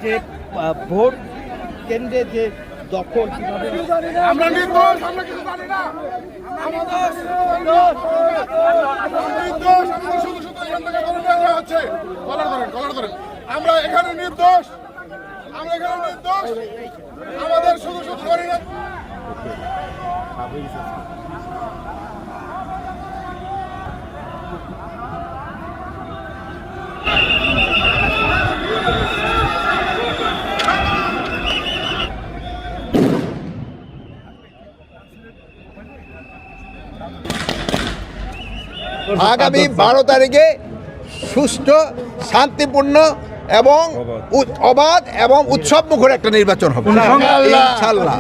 যে ভোট কেন্দ্রে যে দখল আমরা নির্দোষ, আমরা কিছু জানি না। নির্দোষ, আমাদের শুধু শুধু এখান থেকে ধরে নিয়ে যাওয়া হচ্ছে। কলার ধরেন। আমরা এখানে নির্দোষ, আমাদের শুধু শুধু ধরে নিয়ে আগামী 12 তারিখে সুষ্ঠু, শান্তিপূর্ণ এবং অবাধ এবং উৎসবমুখর একটা নির্বাচন হবে ইনশাআল্লাহ।